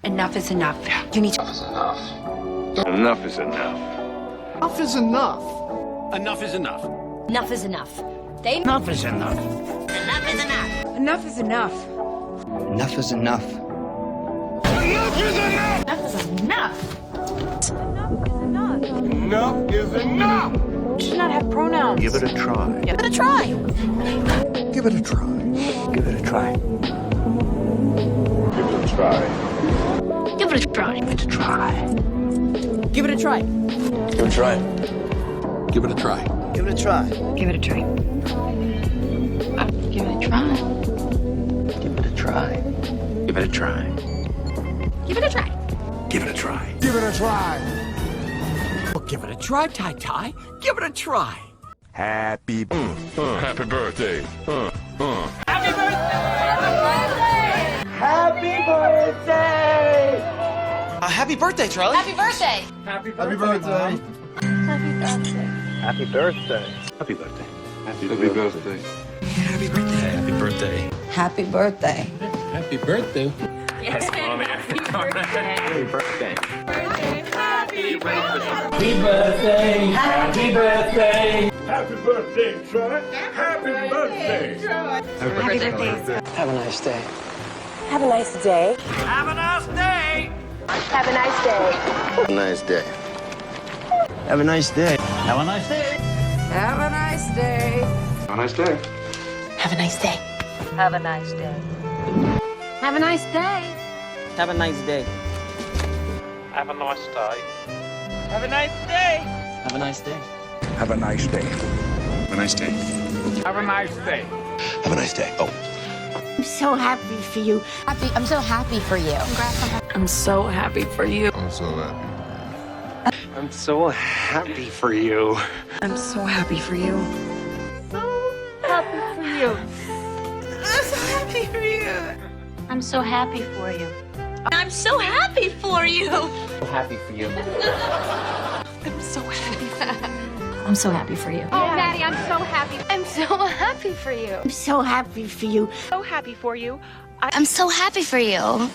Enough is enough. You need to... Enough is enough. Enough is enough. Enough is enough. Enough is enough. Enough is enough. Enough is enough. Enough is enough. Enough is enough. Enough is enough! Enough is enough. Enough is enough! You should not have pronouns. Give it a try. Give it a try. Give it a try. Give it a try. Give it a try. Give it a try. Give it a try. Give it a try. Give it a try. Give it a try. Give it a try. Give it a try. Give it a try. Give it a try. Give it a try. Give it a try. Give it a try. Give it a try. Well, give it a try, Tai. Give it a try. Happy birthday. Happy birthday. Happy birthday! Happy birthday, Charlie. Happy birthday. Happy birthday. Happy birthday. Happy birthday. Happy birthday. Happy birthday. Happy birthday. Happy birthday. Happy birthday. Happy birthday. Yes. Happy birthday. Happy birthday. Happy birthday. Happy birthday, Troy. Happy birthday. Happy birthday. Have a nice day. Have a nice day. Have a nice day! Have a nice day. Nice day. Have a nice day. Have a nice day! Have a nice day. Have a nice day. Have a nice day. Have a nice day. Have a nice day. Have a nice day. Have a nice day. Have a nice day! Have a nice day. Have a nice day. Have a nice day. Have a nice day. Have a nice day. Oh. I'm so happy for you. I'm so happy for you. I'm so happy for you. I'm so happy. I'm so happy for you. I'm so happy for you. I'm so happy for you. I'm so happy for you. So happy for you. I'm so happy. I'm so happy for you. Oh, Maddie, I'm so happy. I'm so happy for you. I'm so happy for you. So happy for you. I'm so happy for you.